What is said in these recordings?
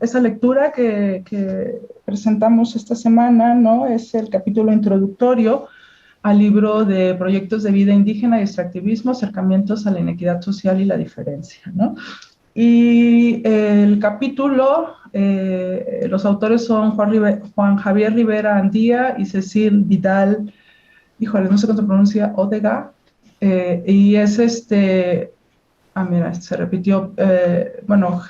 esa lectura que presentamos esta semana, ¿no? Es el capítulo introductorio al libro de Proyectos de Vida Indígena y Extractivismo, acercamientos a la inequidad social y la diferencia, ¿no? Y el capítulo, los autores son Juan Javier Rivera Andía y Cecil Vidal, híjole, no sé cómo se pronuncia, Odega, y es mira, se repitió, bueno,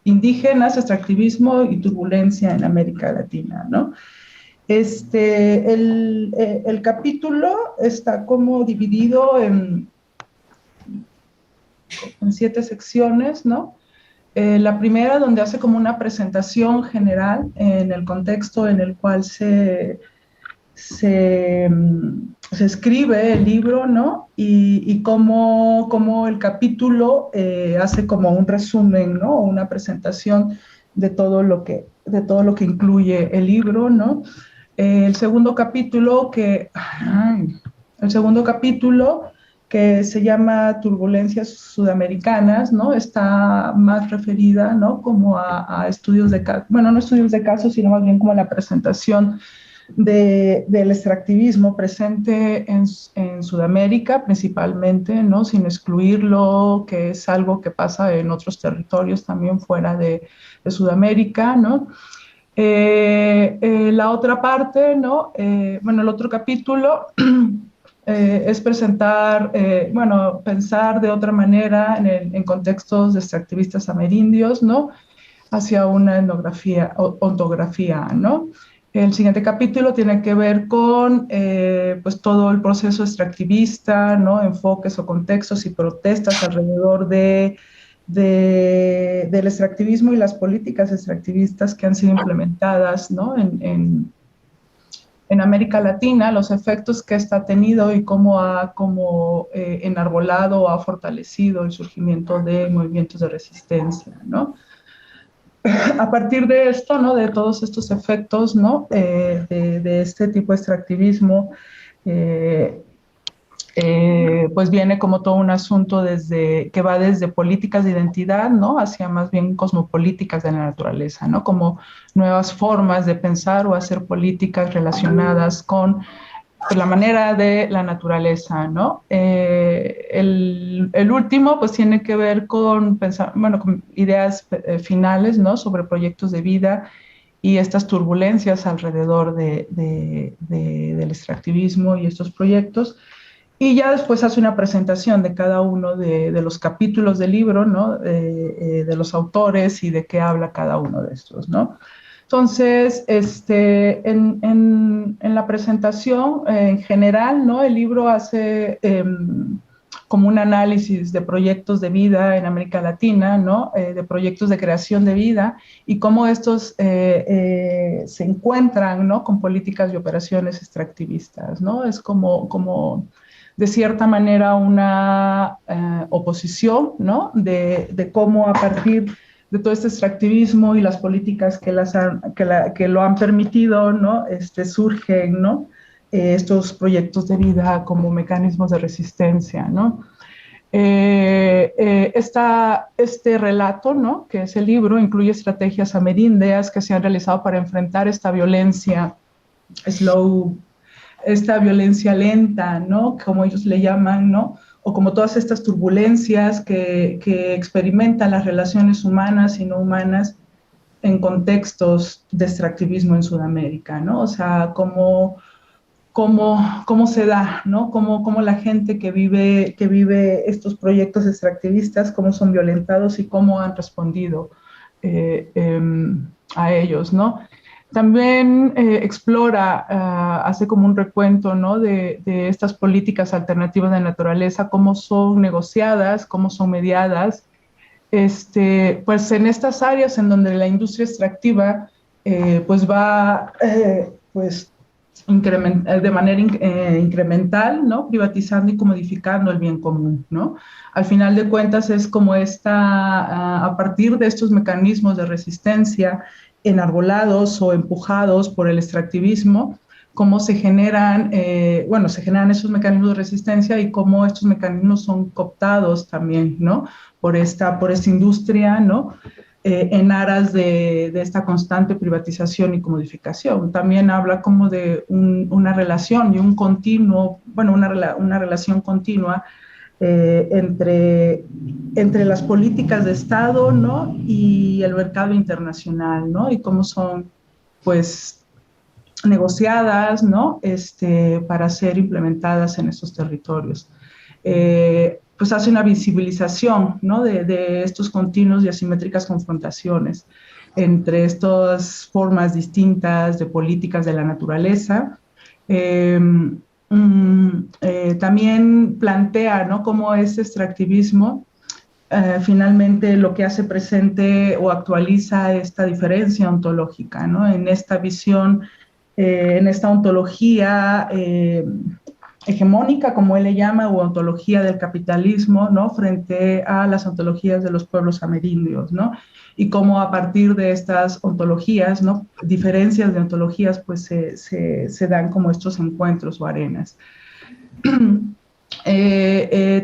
indígenas, extractivismo y turbulencia en América Latina, ¿no? El capítulo está como dividido en 7 secciones, ¿no? La primera, donde hace como una presentación general en el contexto en el cual se escribe el libro, ¿no? Y cómo el capítulo hace como un resumen, ¿no? Una presentación de todo lo que incluye el libro, ¿no? El segundo capítulo que se llama Turbulencias Sudamericanas, ¿no? Está más referida, ¿no? Como a estudios de caso, bueno, no estudios de casos, sino más bien como la presentación del extractivismo presente en Sudamérica principalmente, ¿no? Sin excluirlo, que es algo que pasa en otros territorios también fuera de Sudamérica, ¿no? La otra parte, ¿no? Bueno, el otro capítulo es presentar, bueno, pensar de otra manera en contextos de extractivistas amerindios, ¿no? Hacia una ontografía, ¿no? El siguiente capítulo tiene que ver con pues todo el proceso extractivista, ¿no? Enfoques o contextos y protestas alrededor del extractivismo y las políticas extractivistas que han sido implementadas, ¿no? En América Latina, los efectos que esta ha tenido y cómo ha enarbolado o ha fortalecido el surgimiento de movimientos de resistencia, ¿no? A partir de esto, ¿no? De todos estos efectos, ¿no? De este tipo de extractivismo, pues viene como todo un asunto que va desde políticas de identidad, ¿no? Hacia más bien cosmopolíticas de la naturaleza, ¿no? Como nuevas formas de pensar o hacer políticas relacionadas con pues, la manera de la naturaleza, ¿no? El último, pues tiene que ver con pensar, bueno, con ideas finales, ¿no? Sobre proyectos de vida y estas turbulencias alrededor del extractivismo y estos proyectos. Y ya después hace una presentación de cada uno de los capítulos del libro, ¿no? De los autores y de qué habla cada uno de estos, ¿no? Entonces, en la presentación, en general, ¿no? El libro hace como un análisis de proyectos de vida en América Latina, ¿no? De proyectos de creación de vida y cómo estos se encuentran, ¿no? Con políticas y operaciones extractivistas, ¿no? Es como de cierta manera una oposición, ¿no? De cómo a partir de todo este extractivismo y las políticas que lo han permitido, ¿no? Surgen, ¿no? Estos proyectos de vida como mecanismos de resistencia, ¿no? Este relato, ¿no? Que es el libro, incluye estrategias amerindias que se han realizado para enfrentar esta violencia esta violencia lenta, ¿no? Como ellos le llaman, ¿no? O como todas estas turbulencias que experimentan las relaciones humanas y no humanas en contextos de extractivismo en Sudamérica, ¿no? O sea, cómo se da, ¿no? Cómo la gente que vive estos proyectos extractivistas, cómo son violentados y cómo han respondido a ellos, ¿no? También explora, hace como un recuento, ¿no? de estas políticas alternativas de naturaleza, cómo son negociadas, cómo son mediadas, pues en estas áreas en donde la industria extractiva pues va pues de manera incremental, ¿no? Privatizando y comodificando el bien común, ¿no? Al final de cuentas es como a partir de estos mecanismos de resistencia enarbolados o empujados por el extractivismo, cómo se generan esos mecanismos de resistencia y cómo estos mecanismos son cooptados también, ¿no? Por esta industria, ¿no? en aras de esta constante privatización y comodificación. También habla como de una relación y un continuo, bueno, una relación continua entre las políticas de Estado, ¿no? Y el mercado internacional, ¿no? Y cómo son, pues, negociadas, ¿no? Para ser implementadas en estos territorios. Pues hace una visibilización, ¿no? De estos continuos y asimétricas confrontaciones entre estas formas distintas de políticas de la naturaleza. También plantea, ¿no?, cómo este extractivismo finalmente lo que hace presente o actualiza esta diferencia ontológica, ¿no? En esta visión, en esta ontología hegemónica, como él le llama, o ontología del capitalismo, ¿no?, frente a las ontologías de los pueblos amerindios, ¿no? Y cómo a partir de estas ontologías, ¿no?, diferencias de ontologías, pues se dan como estos encuentros o arenas.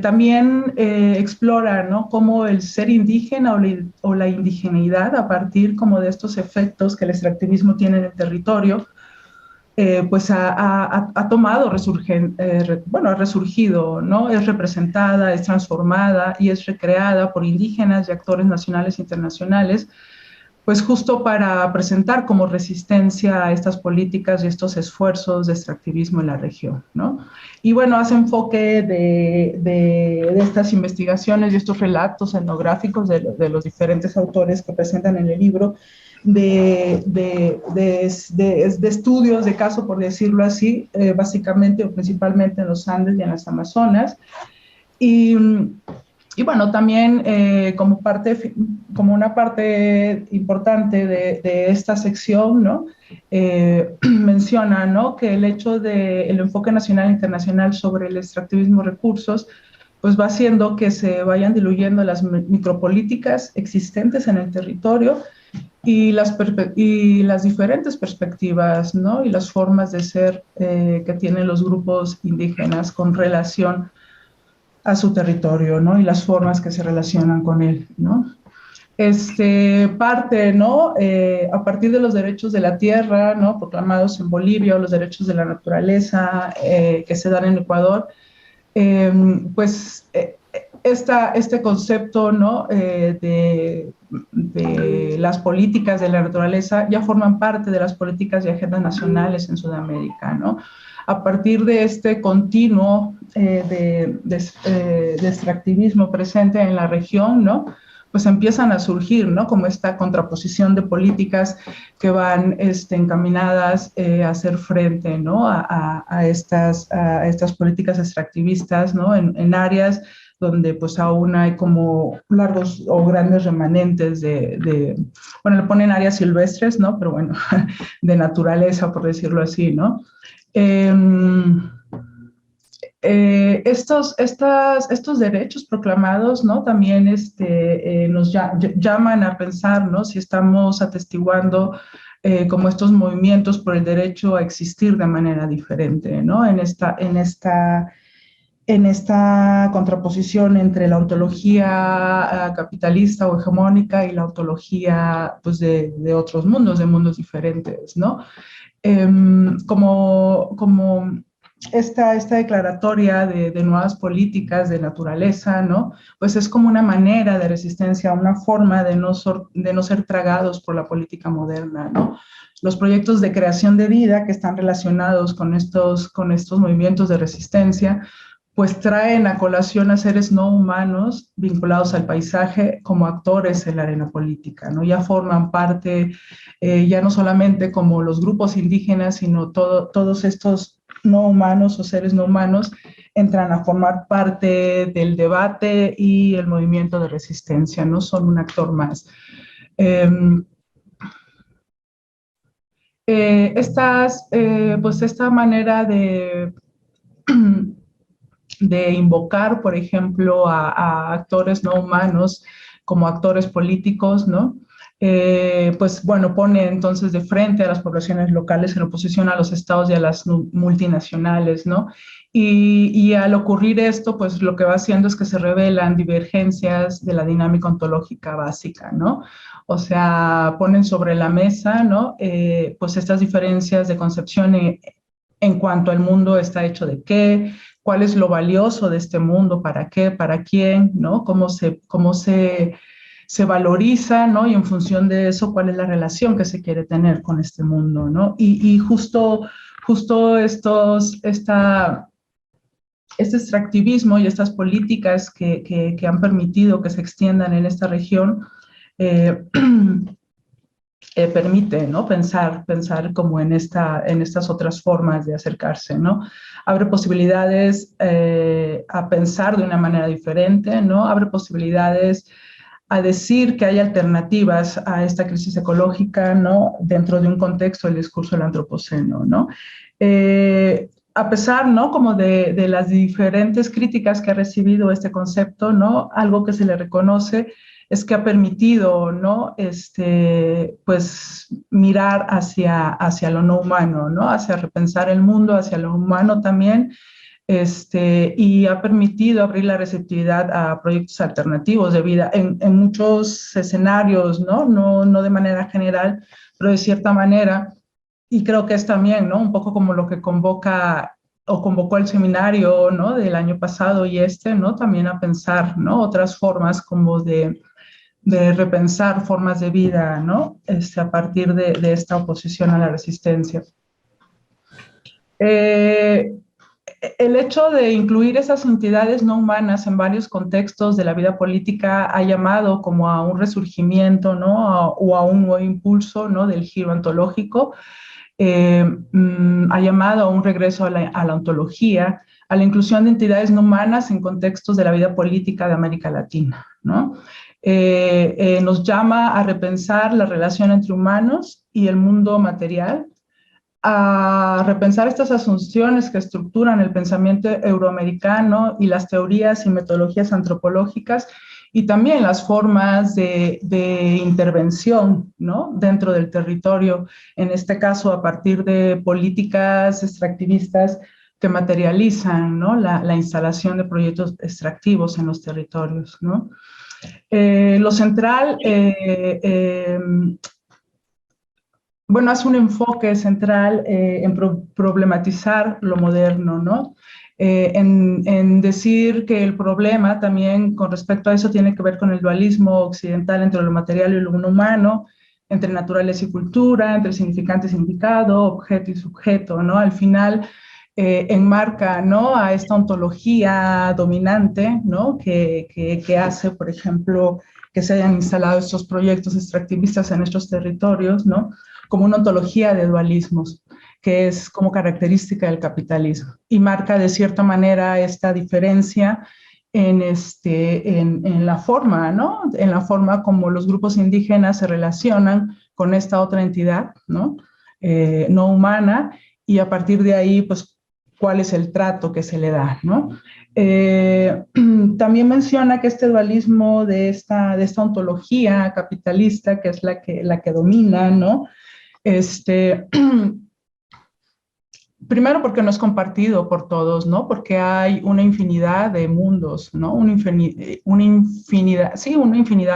También explora, ¿no?, cómo el ser indígena o la indigeneidad, a partir como de estos efectos que el extractivismo tiene en el territorio, pues ha tomado, bueno, ha resurgido, ¿no? Es representada, es transformada y es recreada por indígenas y actores nacionales e internacionales, pues justo para presentar como resistencia a estas políticas y estos esfuerzos de extractivismo en la región, ¿no? Y bueno, hace enfoque de estas investigaciones y estos relatos etnográficos de los diferentes autores que presentan en el libro, de estudios de caso, por decirlo así, básicamente o principalmente en los Andes y en las Amazonas. Y bueno, también como una parte importante de esta sección, ¿no? Menciona, ¿no?, que el hecho del enfoque nacional e internacional sobre el extractivismo de recursos, pues va haciendo que se vayan diluyendo las micropolíticas existentes en el territorio y las diferentes perspectivas, ¿no?, y las formas de ser que tienen los grupos indígenas con relación a su territorio, ¿no?, y las formas que se relacionan con él, ¿no? Parte, ¿no?, a partir de los derechos de la tierra, ¿no?, proclamados en Bolivia, o los derechos de la naturaleza que se dan en Ecuador, pues este concepto, ¿no?, de las políticas de la naturaleza ya forman parte de las políticas y agendas nacionales en Sudamérica, ¿no? A partir de este continuo de extractivismo presente en la región, ¿no?, pues empiezan a surgir, ¿no?, como esta contraposición de políticas que van encaminadas a hacer frente, ¿no?, a estas políticas extractivistas, ¿no?, en áreas donde pues aún hay como largos o grandes remanentes bueno, le ponen áreas silvestres, ¿no?, pero bueno, de naturaleza, por decirlo así, ¿no? Estos derechos proclamados, ¿no?, también nos llaman a pensar, ¿no?, si estamos atestiguando como estos movimientos por el derecho a existir de manera diferente, ¿no?, en esta contraposición entre la ontología capitalista o hegemónica y la ontología, pues, de otros mundos, de mundos diferentes, ¿no? Como esta declaratoria de nuevas políticas de naturaleza, ¿no?, pues es como una manera de resistencia, una forma de no ser tragados por la política moderna, ¿no? Los proyectos de creación de vida que están relacionados con estos movimientos de resistencia, pues traen a colación a seres no humanos vinculados al paisaje como actores en la arena política, ¿no? Ya forman parte, ya no solamente como los grupos indígenas, sino todos estos no humanos o seres no humanos entran a formar parte del debate y el movimiento de resistencia, no son un actor más. Pues esta manera de invocar, por ejemplo, a actores no humanos como actores políticos, ¿no?, pues bueno, pone entonces de frente a las poblaciones locales en oposición a los estados y a las multinacionales, ¿no? Y al ocurrir esto, pues lo que va haciendo es que se revelan divergencias de la dinámica ontológica básica, ¿no? O sea, ponen sobre la mesa, ¿no? Pues estas diferencias de concepción en cuanto al mundo está hecho de qué, cuál es lo valioso de este mundo, para qué, para quién, ¿no? Se valoriza, ¿no? Y en función de eso, cuál es la relación que se quiere tener con este mundo, ¿no? Y justo este extractivismo y estas políticas que han permitido que se extiendan en esta región eh, permite, ¿no? Pensar como en estas otras formas de acercarse, ¿no? Abre posibilidades a pensar de una manera diferente, ¿no? Abre posibilidades a decir que hay alternativas a esta crisis ecológica, ¿no? Dentro de un contexto del discurso del antropoceno, ¿no? A pesar, ¿no? Como de las diferentes críticas que ha recibido este concepto, ¿no? Algo que se le reconoce es que ha permitido, ¿no? Pues mirar hacia lo no humano, ¿no? Hacia repensar el mundo, hacia lo humano también, y ha permitido abrir la receptividad a proyectos alternativos de vida en muchos escenarios, ¿no? No de manera general, pero de cierta manera, y creo que es también, ¿no? Un poco como lo que convoca o convocó el seminario, ¿no? Del año pasado y ¿no? También a pensar, ¿no? Otras formas como de repensar formas de vida, ¿no? A partir de esta oposición a la resistencia. El hecho de incluir esas entidades no humanas en varios contextos de la vida política ha llamado como a un resurgimiento, ¿no? O a un nuevo impulso, ¿no? Del giro ontológico. Ha llamado a un regreso a la ontología, a la inclusión de entidades no humanas en contextos de la vida política de América Latina, ¿no? Nos llama a repensar la relación entre humanos y el mundo material, a repensar estas asunciones que estructuran el pensamiento euroamericano y las teorías y metodologías antropológicas y también las formas de intervención, ¿no? Dentro del territorio, en este caso a partir de políticas extractivistas que materializan, ¿no? La instalación de proyectos extractivos en los territorios, ¿no? Lo central bueno, hace un enfoque central en problematizar lo moderno, ¿no? En decir que el problema también con respecto a eso tiene que ver con el dualismo occidental entre lo material y lo humano, entre naturaleza y cultura, entre significante y significado, objeto y sujeto, ¿no? Al final enmarca, ¿no? A esta ontología dominante, ¿no? Que hace, por ejemplo, que se hayan instalado estos proyectos extractivistas en estos territorios, ¿no? Como una ontología de dualismos, que es como característica del capitalismo, y marca de cierta manera esta diferencia en la forma, ¿no? En la forma como los grupos indígenas se relacionan con esta otra entidad, ¿no? No humana, y a partir de ahí, pues, cuál es el trato que se le da, ¿no? También menciona que este dualismo de esta ontología capitalista, que es la que domina, ¿no? Primero porque no es compartido por todos, ¿no? Porque hay una infinidad de mundos, ¿no? Una infinidad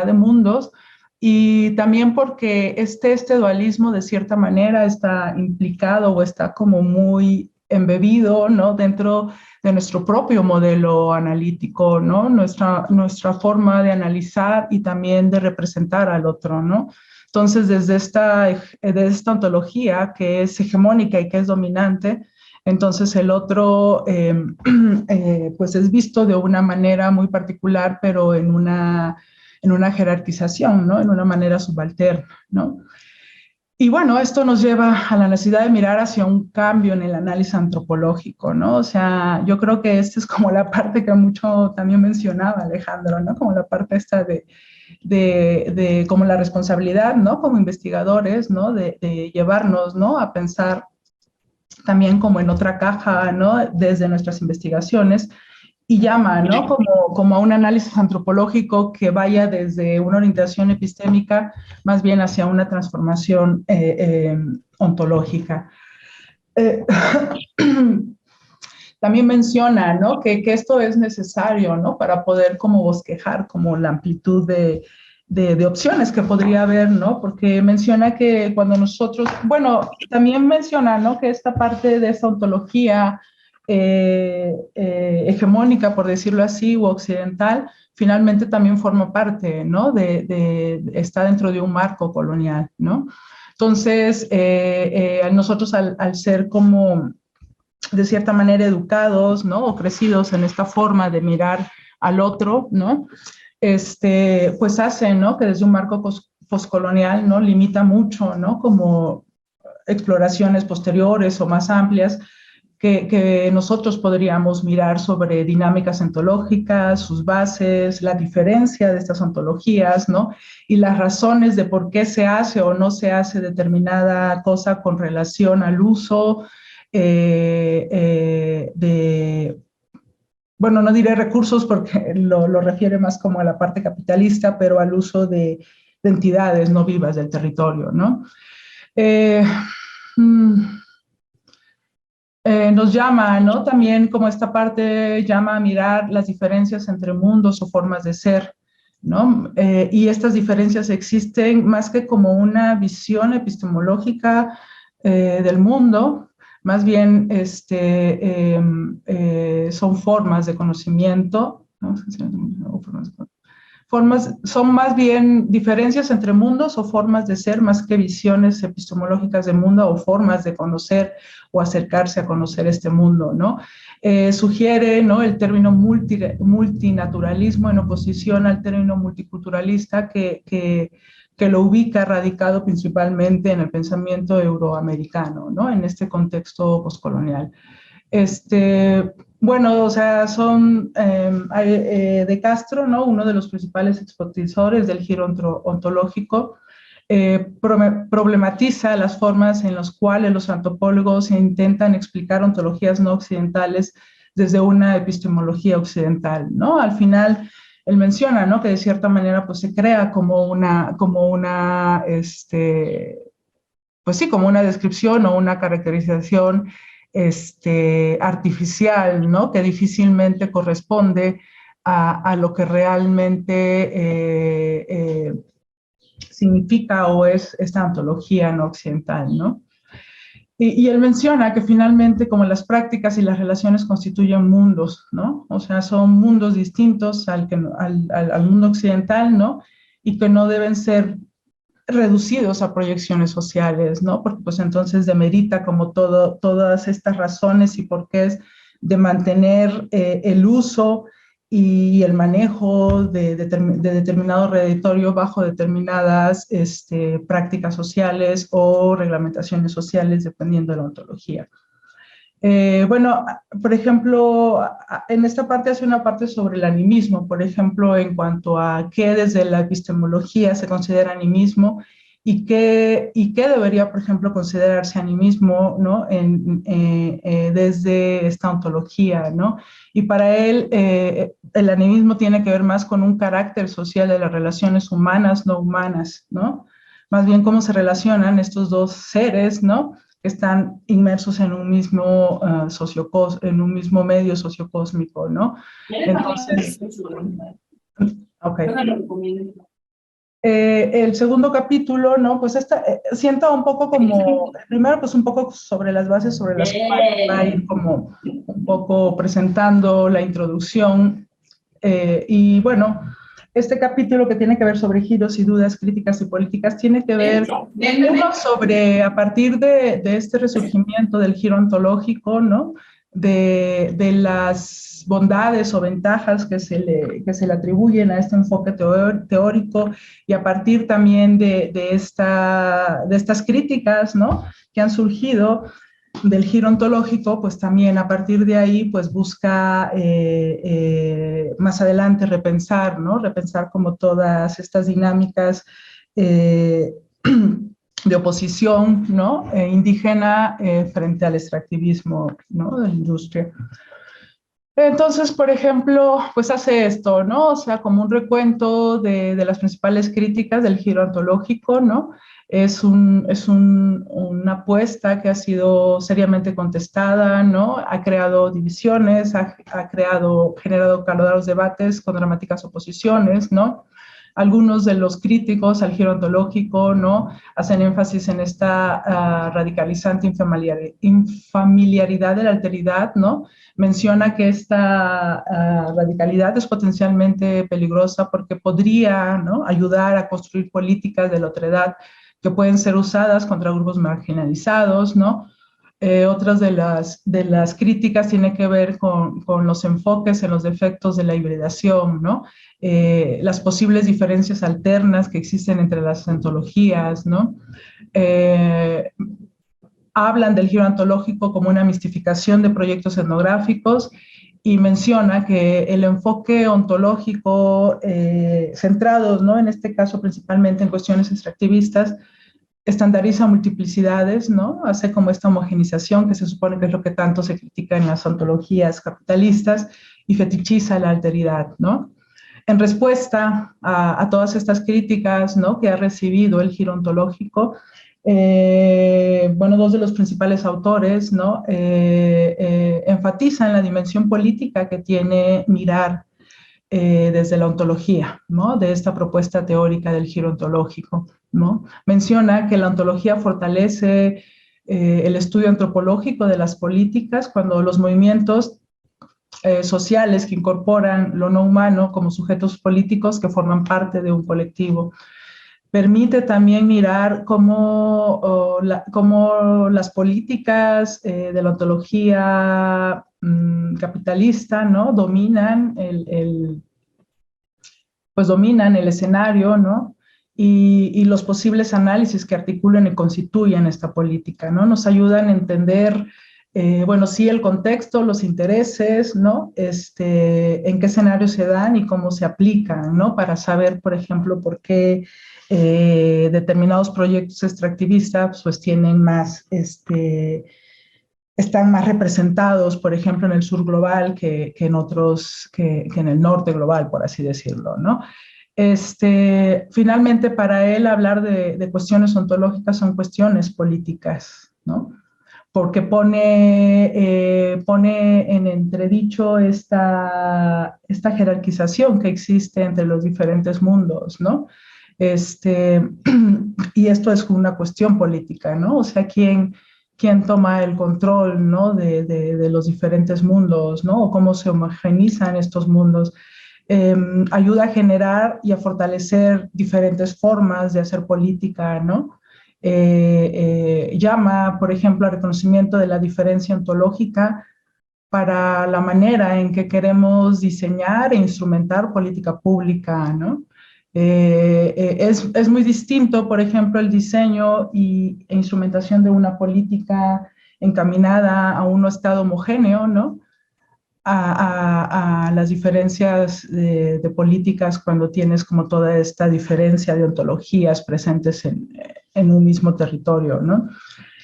de mundos, y también porque este dualismo de cierta manera está implicado o está como muy embebido, ¿no? Dentro de nuestro propio modelo analítico, ¿no? Nuestra forma de analizar y también de representar al otro, ¿no? Entonces, desde esta ontología que es hegemónica y que es dominante, entonces el otro pues es visto de una manera muy particular, pero en una jerarquización, ¿no? En una manera subalterna, ¿no? Y bueno, esto nos lleva a la necesidad de mirar hacia un cambio en el análisis antropológico, ¿no? O sea, yo creo que esta es como la parte que mucho también mencionaba Alejandro, ¿no? Como la parte esta de como la responsabilidad, ¿no? Como investigadores, ¿no? De llevarnos, ¿no? A pensar también como en otra caja, ¿no? Desde nuestras investigaciones y llama, ¿no? Como a un análisis antropológico que vaya desde una orientación epistémica más bien hacia una transformación ontológica. También menciona, ¿no? Que esto es necesario, ¿no? Para poder como bosquejar como la amplitud de opciones que podría haber, ¿no? Porque menciona que cuando nosotros, bueno, también menciona, ¿no? Que esta parte de esta ontología hegemónica, por decirlo así, u occidental, finalmente también forma parte, ¿no? Está dentro de un marco colonial, ¿no? Entonces, nosotros al ser como de cierta manera educados, ¿no? O crecidos en esta forma de mirar al otro, ¿no? Pues hace, ¿no? Que desde un marco postcolonial, ¿no? Limita mucho, ¿no? Como exploraciones posteriores o más amplias que nosotros podríamos mirar sobre dinámicas ontológicas, sus bases, la diferencia de estas ontologías, ¿no? Y las razones de por qué se hace o no se hace determinada cosa con relación al uso bueno, no diré recursos porque lo refiere más como a la parte capitalista, pero al uso de entidades no vivas del territorio, ¿no? Nos llama, ¿no? También como esta parte llama a mirar las diferencias entre mundos o formas de ser, ¿no? Y estas diferencias existen más que como una visión epistemológica del mundo, más bien son formas de conocimiento, ¿no? Son más bien diferencias entre mundos o formas de ser más que visiones epistemológicas de mundo o formas de conocer o acercarse a conocer este mundo, ¿no? Sugiere, ¿no? El término multinaturalismo en oposición al término multiculturalista que lo ubica radicado principalmente en el pensamiento euroamericano, ¿no? En este contexto postcolonial. Bueno, o sea, son de Castro, ¿no? Uno de los principales expositores del giro ontológico, problematiza las formas en las cuales los antropólogos intentan explicar ontologías no occidentales desde una epistemología occidental, ¿no? Al final, él menciona, ¿no? Que de cierta manera, pues se crea pues sí, como una descripción o una caracterización artificial, ¿no? Que difícilmente corresponde a lo que realmente significa o es esta ontología no occidental, ¿no? Y él menciona que finalmente como las prácticas y las relaciones constituyen mundos, ¿no? O sea, son mundos distintos al mundo occidental, ¿no? Y que no deben ser reducidos a proyecciones sociales, ¿no? Porque pues entonces demerita como todas estas razones y porqués de mantener el uso y el manejo de determinado reditorio bajo determinadas prácticas sociales o reglamentaciones sociales, dependiendo de la ontología. Bueno, por ejemplo, en esta parte hace una parte sobre el animismo, por ejemplo, en cuanto a qué desde la epistemología se considera animismo y qué debería, por ejemplo, considerarse animismo, ¿no? Desde esta ontología, ¿no? Y para él, el animismo tiene que ver más con un carácter social de las relaciones humanas, no humanas, ¿no? Más bien cómo se relacionan estos dos seres, ¿no? Están inmersos en un mismo, en un mismo medio sociocósmico, ¿no? Entonces, ok. El segundo capítulo, ¿no? Pues sienta un poco como, primero pues un poco sobre las bases sobre las cuales va a ir como un poco presentando la introducción y bueno, este capítulo que tiene que ver sobre giros y dudas críticas y políticas tiene que ver uno sobre, a partir de este resurgimiento del giro ontológico, ¿no? De las bondades o ventajas que se le atribuyen a este enfoque teórico y a partir también de estas críticas, ¿no? Que han surgido del giro ontológico, pues también a partir de ahí, pues busca más adelante repensar, ¿no? Repensar como todas estas dinámicas de oposición, ¿no? Indígena frente al extractivismo, ¿no? De la industria. Entonces, por ejemplo, pues hace esto, ¿no? O sea, como un recuento de las principales críticas del giro ontológico, ¿no? Una apuesta que ha sido seriamente contestada, ¿no? Ha creado divisiones, generado calorosos debates con dramáticas oposiciones, ¿no? Algunos de los críticos al giro ontológico, ¿no? Hacen énfasis en esta radicalizante infamiliaridad de la alteridad, ¿no? Menciona que esta radicalidad es potencialmente peligrosa porque podría, ¿no?, ayudar a construir políticas de la otredad que pueden ser usadas contra grupos marginalizados, ¿no? Otras de las críticas tienen que ver con los enfoques en los defectos de la hibridación, ¿no? Las posibles diferencias alternas que existen entre las ontologías, ¿no? Hablan del giro ontológico como una mistificación de proyectos etnográficos y menciona que el enfoque ontológico centrados, ¿no?, en este caso principalmente en cuestiones extractivistas, estandariza multiplicidades, ¿no? Hace como esta homogenización que se supone que es lo que tanto se critica en las ontologías capitalistas y fetichiza la alteridad, ¿no? En respuesta a todas estas críticas, ¿no?, que ha recibido el giro ontológico, bueno, dos de los principales autores, ¿no?, enfatizan la dimensión política que tiene mirar desde la ontología, ¿no?, de esta propuesta teórica del giro ontológico, ¿no? Menciona que la ontología fortalece el estudio antropológico de las políticas cuando los movimientos sociales que incorporan lo no humano como sujetos políticos que forman parte de un colectivo. Permite también mirar cómo las políticas de la ontología capitalista, ¿no?, dominan pues dominan el escenario, ¿no? Y los posibles análisis que articulan y constituyen esta política, ¿no? Nos ayudan a entender, bueno, sí, el contexto, los intereses, ¿no? En qué escenario se dan y cómo se aplican, ¿no? Para saber, por ejemplo, por qué determinados proyectos extractivistas pues tienen más, están más representados, por ejemplo, en el sur global que en otros, que en el norte global, por así decirlo, ¿no? Finalmente, para él, hablar de cuestiones ontológicas son cuestiones políticas, ¿no? Porque pone en entredicho esta jerarquización que existe entre los diferentes mundos, ¿no? Y esto es una cuestión política, ¿no? O sea, quién toma el control, ¿no?, de los diferentes mundos, ¿no? O cómo se homogenizan estos mundos. Ayuda a generar y a fortalecer diferentes formas de hacer política, ¿no? Llama, por ejemplo, al reconocimiento de la diferencia ontológica para la manera en que queremos diseñar e instrumentar política pública, ¿no? Es muy distinto, por ejemplo, el diseño e instrumentación de una política encaminada a un estado homogéneo, ¿no?, a las diferencias de políticas cuando tienes como toda esta diferencia de ontologías presentes en un mismo territorio, ¿no?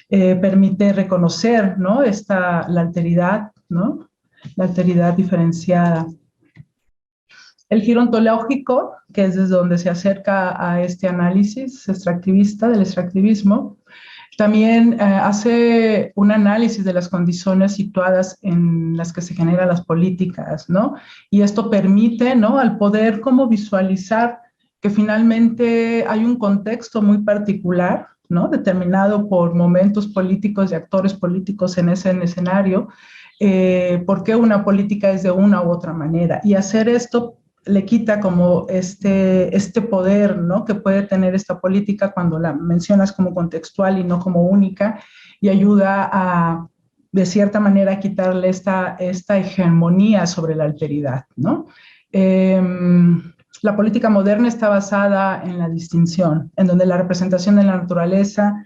Permite reconocer, ¿no?, la alteridad, ¿no?, la alteridad diferenciada. El giro ontológico, que es desde donde se acerca a este análisis extractivista del extractivismo, también hace un análisis de las condiciones situadas en las que se generan las políticas, ¿no? Y esto permite, ¿no?, al poder como visualizar que finalmente hay un contexto muy particular, ¿no?, determinado por momentos políticos y actores políticos en ese escenario, por qué una política es de una u otra manera. Y hacer esto le quita como este poder, ¿no?, que puede tener esta política cuando la mencionas como contextual y no como única, y ayuda a, de cierta manera, a quitarle esta hegemonía sobre la alteridad, ¿no? La política moderna está basada en la distinción, en donde la representación de la naturaleza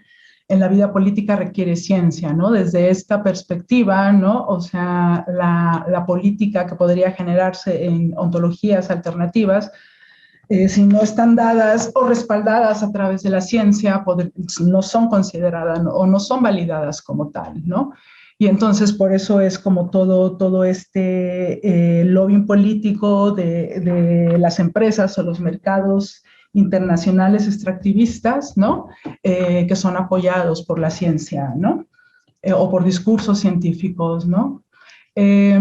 en la vida política requiere ciencia, ¿no? Desde esta perspectiva, ¿no? O sea, la política que podría generarse en ontologías alternativas, si no están dadas o respaldadas a través de la ciencia, no son consideradas, ¿no?, o no son validadas como tal, ¿no? Y entonces por eso es como todo este lobbying político de las empresas o los mercados internacionales extractivistas, ¿no? Que son apoyados por la ciencia, ¿no? O por discursos científicos, ¿no? Eh,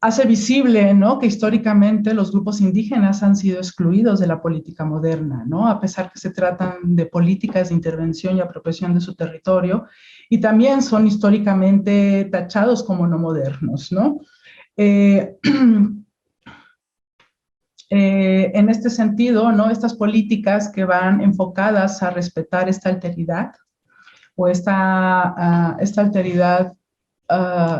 Hace visible, ¿no?, que históricamente los grupos indígenas han sido excluidos de la política moderna, ¿no?, a pesar que se tratan de políticas de intervención y apropiación de su territorio, y también son históricamente tachados como no modernos, ¿no? En este sentido, ¿no?, estas políticas que van enfocadas a respetar esta alteridad o esta alteridad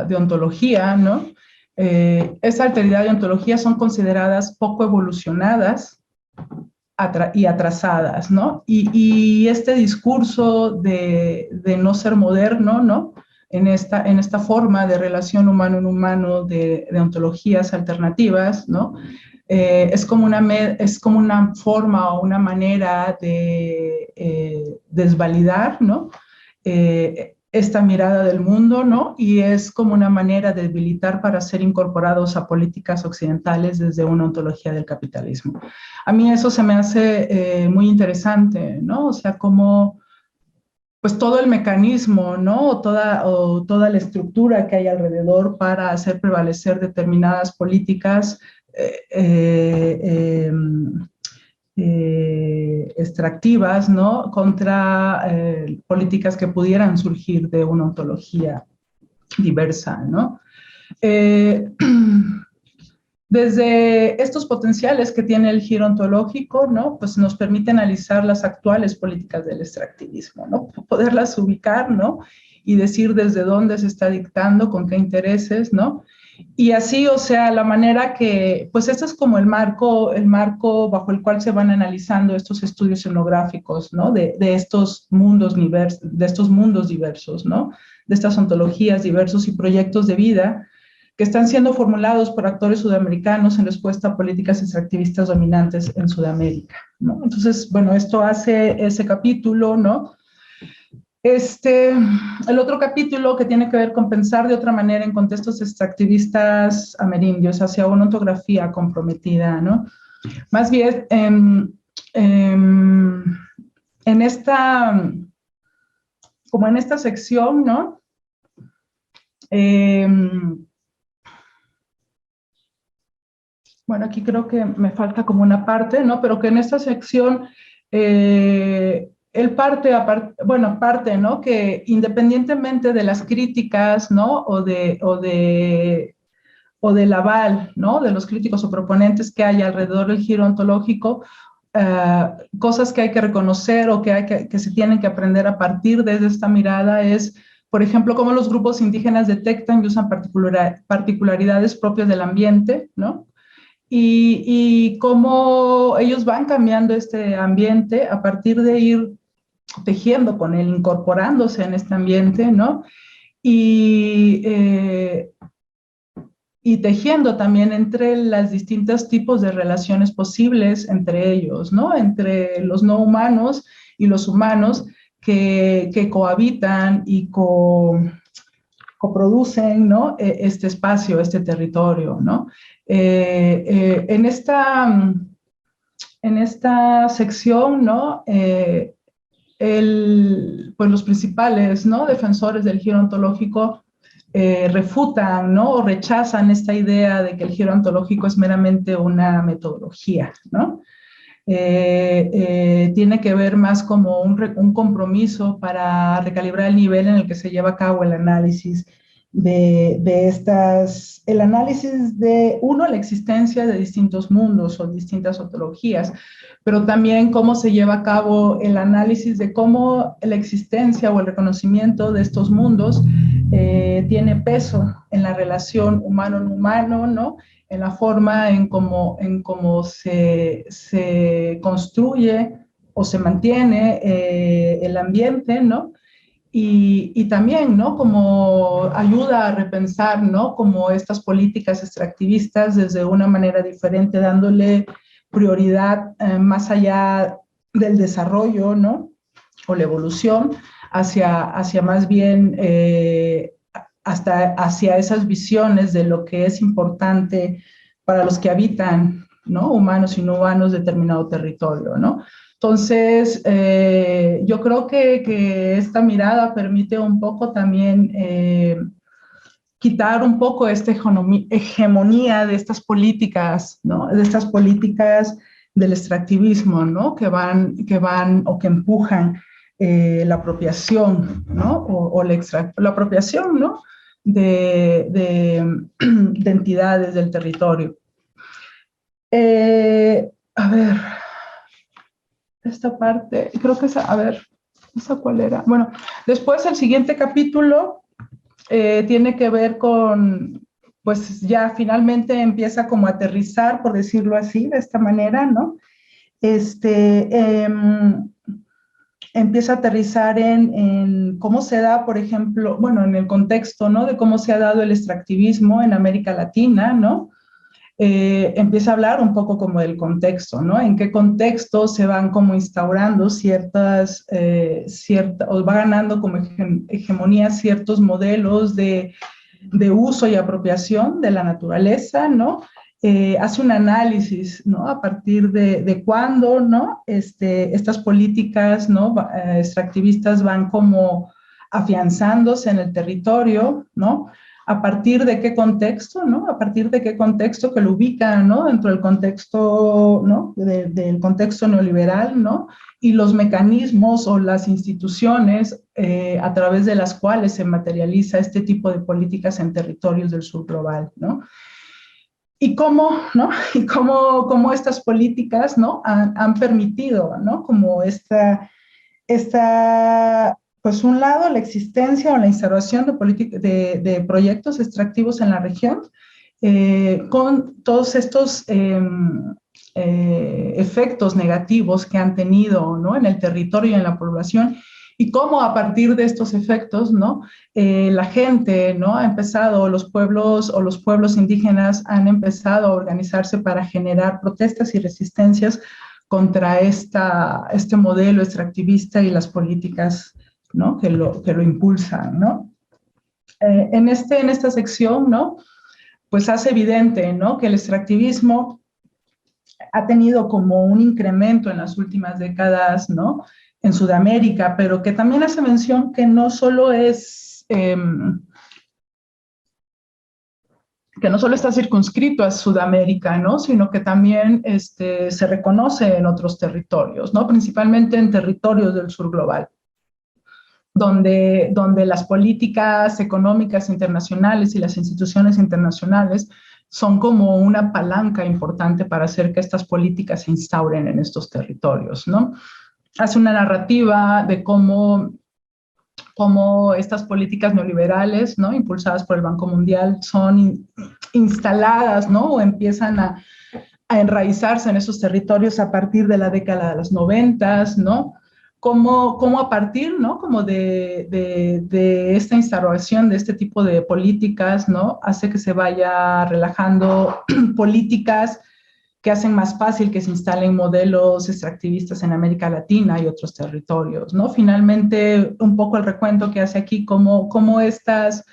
de ontología, ¿no? Esta alteridad de ontología son consideradas poco evolucionadas y atrasadas, ¿no? Y este discurso de no ser moderno, ¿no?, en esta forma de relación humano en humano de ontologías alternativas, ¿no? Es como una forma o una manera de desvalidar, ¿no?, esta mirada del mundo, ¿no? Y es como una manera de debilitar para ser incorporados a políticas occidentales desde una ontología del capitalismo. A mí eso se me hace muy interesante, ¿no? O sea, como pues todo el mecanismo, ¿no? O toda la estructura que hay alrededor para hacer prevalecer determinadas políticas extractivas, ¿no?, contra políticas que pudieran surgir de una ontología diversa, ¿no? Desde estos potenciales que tiene el giro ontológico, ¿no?, pues nos permite analizar las actuales políticas del extractivismo, ¿no?, poderlas ubicar, ¿no?, y decir desde dónde se está dictando, con qué intereses, ¿no? Y así, o sea, la manera que, pues este es como el marco bajo el cual se van analizando estos estudios etnográficos, ¿no?, de estos mundos diversos, ¿no?, de estas ontologías diversos y proyectos de vida que están siendo formulados por actores sudamericanos en respuesta a políticas extractivistas dominantes en Sudamérica, ¿no? Entonces, bueno, esto hace ese capítulo, ¿no? El otro capítulo que tiene que ver con pensar de otra manera en contextos extractivistas amerindios hacia una ontografía comprometida, ¿no? Más bien, en esta sección, ¿no? Bueno, aquí creo que me falta como una parte, ¿no? Pero que en esta sección él parte, ¿no?, que independientemente de las críticas, ¿no?, o del aval, ¿no?, de los críticos o proponentes que hay alrededor del giro ontológico, cosas que hay que reconocer o que se tienen que aprender a partir de esta mirada es, por ejemplo, cómo los grupos indígenas detectan y usan particularidades propias del ambiente, ¿no? Y cómo ellos van cambiando este ambiente a partir de ir tejiendo con él, incorporándose en este ambiente, ¿no? Y tejiendo también entre los distintos tipos de relaciones posibles entre ellos, ¿no? Entre los no humanos y los humanos que cohabitan y coproducen, ¿no?, este espacio, este territorio, ¿no? En esta sección, ¿no?, pues los principales, ¿no?, defensores del giro ontológico refutan, ¿no?, o rechazan esta idea de que el giro ontológico es meramente una metodología, ¿no? Tiene que ver más como un compromiso para recalibrar el nivel en el que se lleva a cabo el análisis el análisis de, la existencia de distintos mundos o distintas ontologías, pero también cómo se lleva a cabo el análisis de cómo la existencia o el reconocimiento de estos mundos tiene peso en la relación humano-humano, ¿no?, en la forma en cómo se construye o se mantiene el ambiente, ¿no? Y también, ¿no?, como ayuda a repensar, ¿no?, como estas políticas extractivistas desde una manera diferente, dándole prioridad más allá del desarrollo, ¿no?, o la evolución, hacia más bien hasta hacia esas visiones de lo que es importante para los que habitan, ¿no? Humanos y no humanos, determinado territorio, ¿no? Entonces, yo creo que esta mirada permite un poco también quitar un poco esta hegemonía de estas políticas, ¿no? De estas políticas del extractivismo, ¿no? Que van o que empujan la apropiación, ¿no? O la apropiación, ¿no? De entidades del territorio. A ver, esta parte, creo que esa, a ver, ¿esa cuál era? Bueno, después el siguiente capítulo tiene que ver con, pues ya finalmente empieza como a aterrizar, por decirlo así, de esta manera, ¿no? Empieza a aterrizar en cómo se da, por ejemplo, bueno, en el contexto, ¿no? De cómo se ha dado el extractivismo en América Latina, ¿no? Empieza a hablar un poco como del contexto, ¿no? En qué contexto se van como instaurando o va ganando como hegemonía ciertos modelos de uso y apropiación de la naturaleza, ¿no? Hace un análisis, ¿no? A partir de cuándo, ¿no? Estas políticas, ¿no? Extractivistas van como afianzándose en el territorio, ¿no? A partir de qué contexto, ¿no? A partir de qué contexto que lo ubica, ¿no? Dentro del contexto, ¿no? Del contexto neoliberal, ¿no? Y los mecanismos o las instituciones a través de las cuales se materializa este tipo de políticas en territorios del sur global, ¿no? Y cómo, ¿no? Y cómo estas políticas, ¿no? Han permitido, ¿no? Como pues un lado, la existencia o la instauración de proyectos extractivos en la región, con todos estos efectos negativos que han tenido, ¿no? En el territorio y en la población, y cómo a partir de estos efectos, ¿no? La gente, ¿no? Ha empezado, los pueblos indígenas han empezado a organizarse para generar protestas y resistencias contra este modelo extractivista y las políticas, ¿no? que lo impulsan, ¿no? En esta sección, ¿no? Pues hace evidente, ¿no? Que el extractivismo ha tenido como un incremento en las últimas décadas, ¿no? En Sudamérica, pero que también hace mención que no solo es que no solo está circunscrito a Sudamérica, ¿no? Sino que también se reconoce en otros territorios, ¿no? Principalmente en territorios del sur global, donde las políticas económicas internacionales y las instituciones internacionales son como una palanca importante para hacer que estas políticas se instauren en estos territorios, ¿no? Hace una narrativa de cómo estas políticas neoliberales, ¿no? Impulsadas por el Banco Mundial, son instaladas, ¿no? O empiezan a enraizarse en esos territorios a partir de la década de los 90, ¿no? Cómo a partir, ¿no? Como de esta instauración de este tipo de políticas, ¿no? Hace que se vaya relajando políticas que hacen más fácil que se instalen modelos extractivistas en América Latina y otros territorios, ¿no? Finalmente, un poco el recuento que hace aquí, cómo estas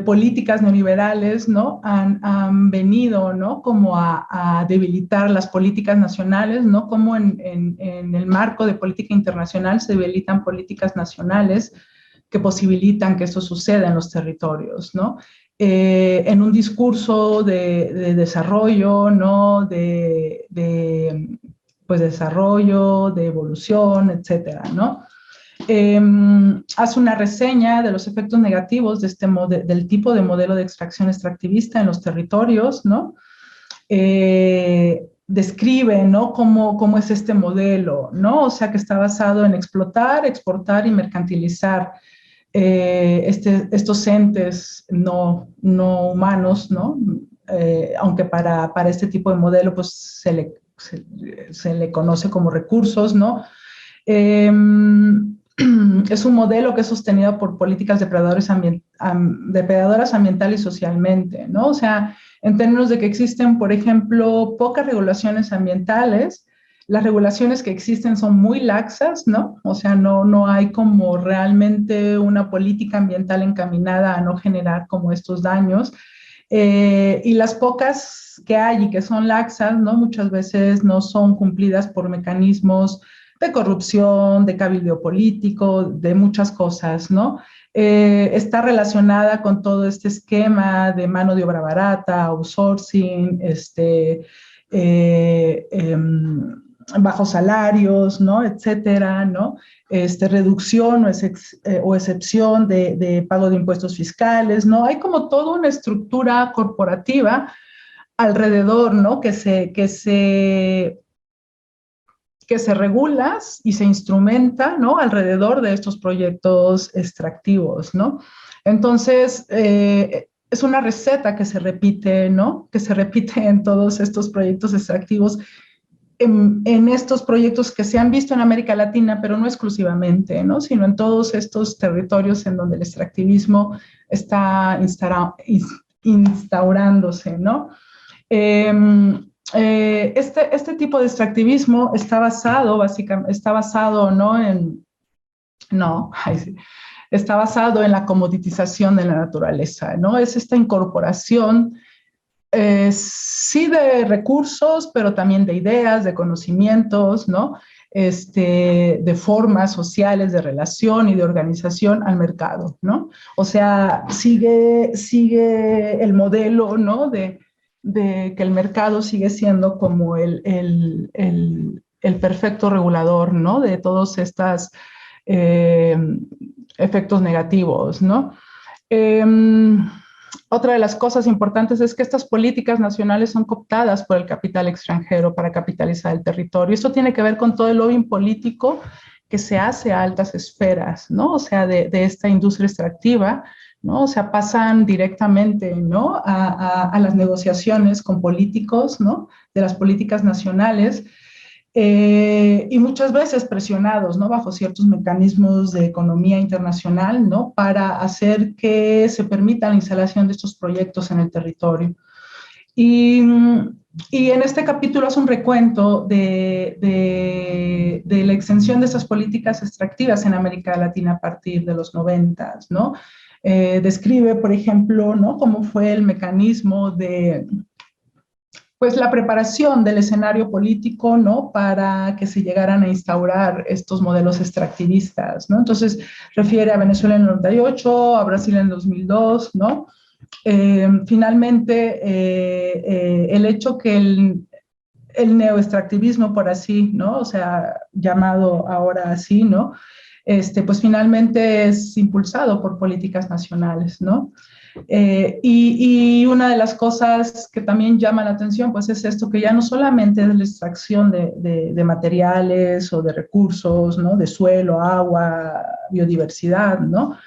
políticas neoliberales, ¿no? Han venido, ¿no? Como a debilitar las políticas nacionales, ¿no? Como en el marco de política internacional se debilitan políticas nacionales que posibilitan que esto suceda en los territorios, ¿no? En un discurso de desarrollo, ¿no? Pues desarrollo, de evolución, etcétera, ¿no? Hace una reseña de los efectos negativos de del tipo de modelo de extracción extractivista en los territorios, ¿no? Describe, ¿no? Cómo es este modelo, ¿no? O sea, que está basado en explotar, exportar y mercantilizar estos entes no humanos, ¿no? Aunque para este tipo de modelo, pues se le conoce como recursos, ¿no? Es un modelo que es sostenido por políticas depredadoras ambiental y socialmente, ¿no? O sea, en términos de que existen, por ejemplo, pocas regulaciones ambientales las regulaciones que existen son muy laxas, ¿no? O sea, no hay como realmente una política ambiental encaminada a no generar como estos daños. Y las pocas que hay y que son laxas, ¿no? Muchas veces no son cumplidas por mecanismos de corrupción, de cabildeo político, de muchas cosas, ¿no? Está relacionada con todo este esquema de mano de obra barata, outsourcing, eh, eh, bajos salarios, ¿no? Etcétera, ¿no? Reducción o excepción de pago de impuestos fiscales, ¿no? Hay como toda una estructura corporativa alrededor, ¿no? Que se regula y se instrumenta, ¿no? Alrededor de estos proyectos extractivos, ¿no? Entonces, es una receta que se repite, ¿no? Que se repite en todos estos proyectos extractivos, en estos proyectos que se han visto en América Latina, pero no exclusivamente, ¿no? Sino en todos estos territorios en donde el extractivismo está instaurándose, ¿no? Este tipo de extractivismo está basado, básicamente, está basado en la comoditización de la naturaleza, ¿no? Es esta incorporación, sí, de recursos, pero también de ideas, de conocimientos, ¿no? De formas sociales de relación y de organización al mercado, ¿no? O sea, sigue el modelo, ¿no? De que el mercado sigue siendo como el perfecto regulador, ¿no? De todos estos eh, efectos negativos, ¿no? Eh, Otra de las cosas importantes es que estas políticas nacionales son cooptadas por el capital extranjero para capitalizar el territorio. Esto tiene que ver con todo el lobbying político que se hace a altas esferas, ¿no? O sea, de esta industria extractiva, ¿no? O sea, pasan directamente, ¿no? A las negociaciones con políticos, ¿no? De las políticas nacionales, y muchas veces presionados, ¿no? Bajo ciertos mecanismos de economía internacional, ¿no? Para hacer que se permita la instalación de estos proyectos en el territorio. Y en este capítulo hace un recuento de la extensión de estas políticas extractivas en América Latina a partir de los 90, ¿no? Describe, por ejemplo, ¿no? Cómo fue el mecanismo de, pues, la preparación del escenario político, ¿no? Para que se llegaran a instaurar estos modelos extractivistas, ¿no? Entonces, refiere a Venezuela en el 98, a Brasil en el 2002, ¿no? Finalmente, el hecho que el neoextractivismo, por así, ¿no? O sea, llamado ahora así, ¿no? Pues finalmente es impulsado por políticas nacionales, ¿no? Y una de las cosas que también llama la atención, pues es esto, que ya no solamente es la extracción de materiales o de recursos, ¿no? De suelo, agua, biodiversidad, ¿no?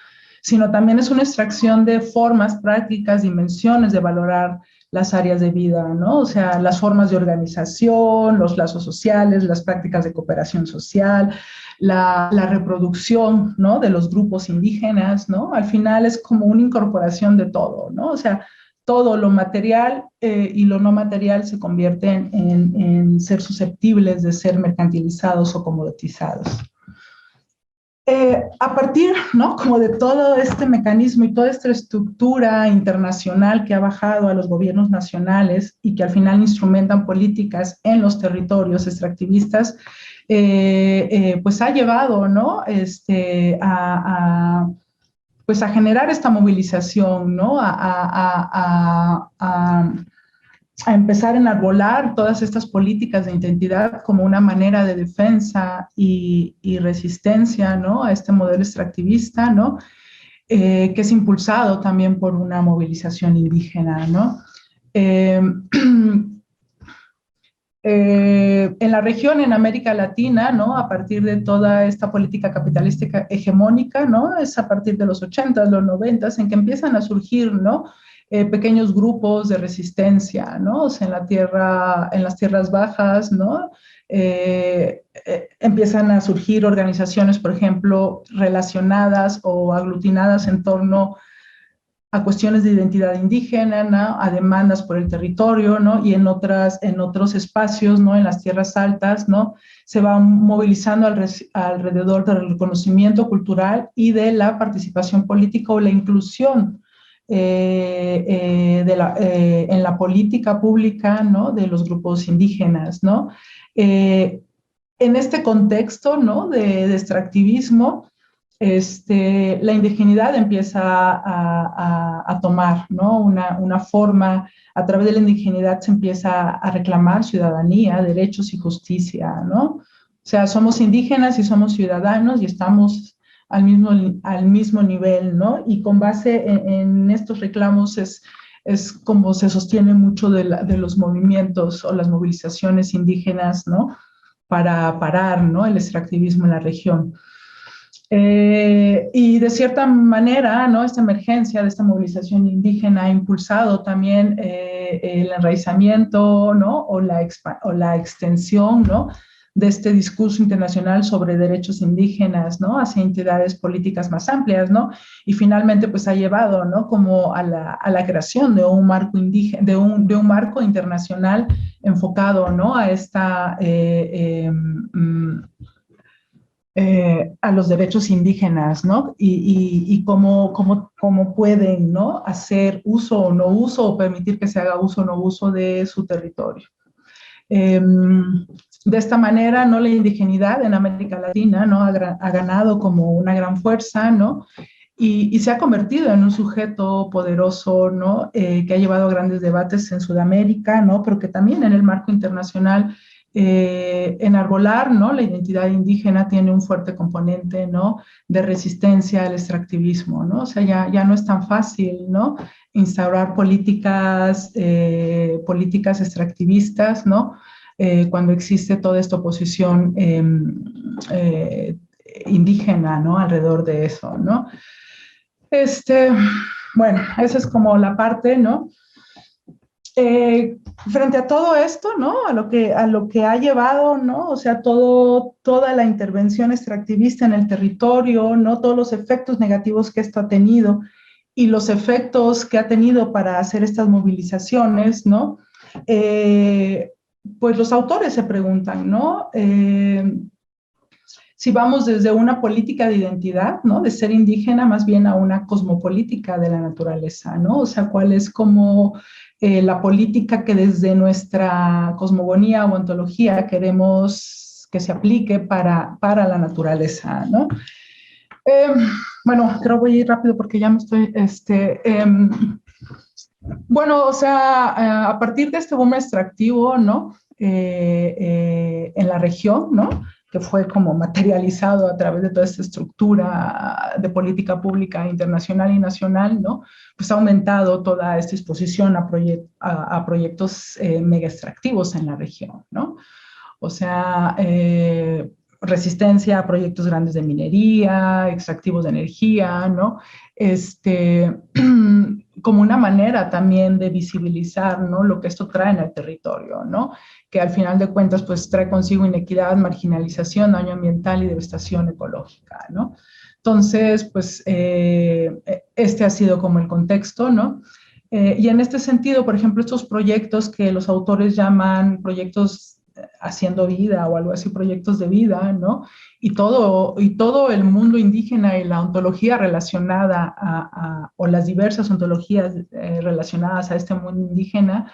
Sino también es una extracción de formas, prácticas, dimensiones de valorar las áreas de vida, ¿no? O sea, las formas de organización, los lazos sociales, las prácticas de cooperación social, la reproducción, ¿no? De los grupos indígenas, ¿no? Al final es como una incorporación de todo, ¿no? O sea, todo lo material y lo no material se convierten en ser susceptibles de ser mercantilizados o comoditizados. A partir, ¿no? Como de todo este mecanismo y toda esta estructura internacional que ha bajado a los gobiernos nacionales y que al final instrumentan políticas en los territorios extractivistas, pues ha llevado, ¿no? Pues a generar esta movilización, ¿no? A empezar a enarbolar todas estas políticas de identidad como una manera de defensa y resistencia, ¿no? A este modelo extractivista, ¿no? Que es impulsado también por una movilización indígena, ¿no? Eh, en la región, en América Latina, ¿no? A partir de toda esta política capitalística hegemónica, ¿no? Es a partir de los 80, los 90, en que empiezan a surgir, ¿no? Pequeños grupos de resistencia, ¿no? O sea, en las tierras bajas, ¿no? Empiezan a surgir organizaciones, por ejemplo, relacionadas o aglutinadas en torno a cuestiones de identidad indígena, ¿no? A demandas por el territorio, ¿no? Y en otros espacios, ¿no? En las tierras altas, ¿no? Se va movilizando alrededor del reconocimiento cultural y de la participación política o la inclusión en la política pública, ¿no? De los grupos indígenas, ¿no? En este contexto, ¿no? De extractivismo, la indigeneidad empieza a tomar, ¿no? Una forma, a través de la indigeneidad se empieza a reclamar ciudadanía, derechos y justicia, ¿no? O sea, somos indígenas y somos ciudadanos y estamos al mismo nivel, ¿no? Y con base en estos reclamos es como se sostiene mucho de los movimientos o las movilizaciones indígenas, ¿no? Para parar, ¿no? El extractivismo en la región. Y de cierta manera, ¿no? Esta emergencia de esta movilización indígena ha impulsado también el enraizamiento, ¿no? O la extensión, ¿no? De este discurso internacional sobre derechos indígenas, ¿no? Hacia entidades políticas más amplias, ¿no? Y finalmente, pues ha llevado, ¿no? Como a la creación de un marco indígena, de un marco internacional enfocado, ¿no? A esta a los derechos indígenas, ¿no? Y cómo pueden, ¿no? Hacer uso o no uso, o permitir que se haga uso o no uso de su territorio. De esta manera, ¿no? La indigeneidad en América Latina, ¿no? Ha ganado como una gran fuerza, ¿no? Y se ha convertido en un sujeto poderoso, ¿no? Que ha llevado grandes debates en Sudamérica, ¿no? Pero que también en el marco internacional enarbolar, ¿no? La identidad indígena tiene un fuerte componente, ¿no? De resistencia al extractivismo, ¿no? O sea, ya no es tan fácil, ¿no? Instaurar políticas extractivistas, ¿no? Cuando existe toda esta oposición indígena, ¿no? Alrededor de eso, ¿no? Bueno, esa es como la parte, ¿no? Frente a todo esto, ¿no? A lo que ha llevado, ¿no? O sea, toda la intervención extractivista en el territorio, ¿no? Todos los efectos negativos que esto ha tenido y los efectos que ha tenido para hacer estas movilizaciones, ¿no? Pues los autores se preguntan, ¿no? Si vamos desde una política de identidad, ¿no? De ser indígena, más bien a una cosmopolítica de la naturaleza, ¿no? O sea, cuál es como la política que desde nuestra cosmogonía o ontología queremos que se aplique para la naturaleza, ¿no? Bueno, creo voy a ir rápido porque ya me estoy, bueno, o sea, a partir de este boom extractivo, ¿no? En la región, ¿no? Que fue como materializado a través de toda esta estructura de política pública internacional y nacional, ¿no? Pues ha aumentado toda esta exposición a proyectos mega extractivos en la región, ¿no? O sea, resistencia a proyectos grandes de minería, extractivos de energía, ¿no? Como una manera también de visibilizar, ¿no? Lo que esto trae en el territorio, ¿no? Que al final de cuentas, pues trae consigo inequidad, marginalización, daño ambiental y devastación ecológica, ¿no? Entonces, pues este ha sido como el contexto, ¿no? Y en este sentido, por ejemplo, estos proyectos que los autores llaman proyectos haciendo vida o algo así, proyectos de vida, ¿no? Y todo el mundo indígena y la ontología relacionada o las diversas ontologías relacionadas a este mundo indígena,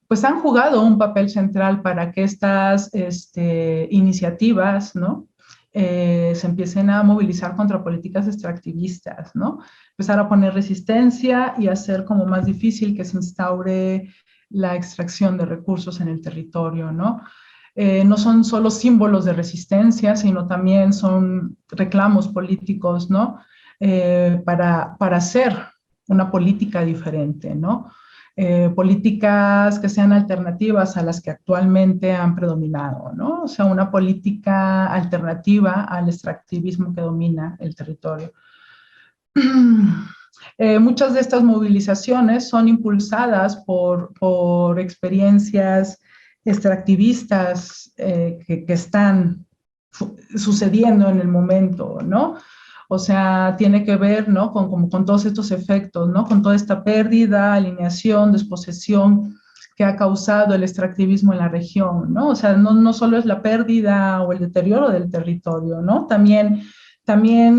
pues han jugado un papel central para que estas iniciativas, ¿no? Se empiecen a movilizar contra políticas extractivistas, ¿no? Empezar a poner resistencia y hacer como más difícil que se instaure la extracción de recursos en el territorio, ¿no? No son solo símbolos de resistencia, sino también son reclamos políticos, ¿no? Para hacer una política diferente, ¿no? Políticas que sean alternativas a las que actualmente han predominado, ¿no? O sea, una política alternativa al extractivismo que domina el territorio. Muchas de estas movilizaciones son impulsadas por experiencias extractivistas que están sucediendo en el momento, ¿no? O sea, tiene que ver, ¿no? Con todos estos efectos, ¿no? Con toda esta pérdida, alineación, desposesión que ha causado el extractivismo en la región, ¿no? O sea, no solo es la pérdida o el deterioro del territorio, ¿no? También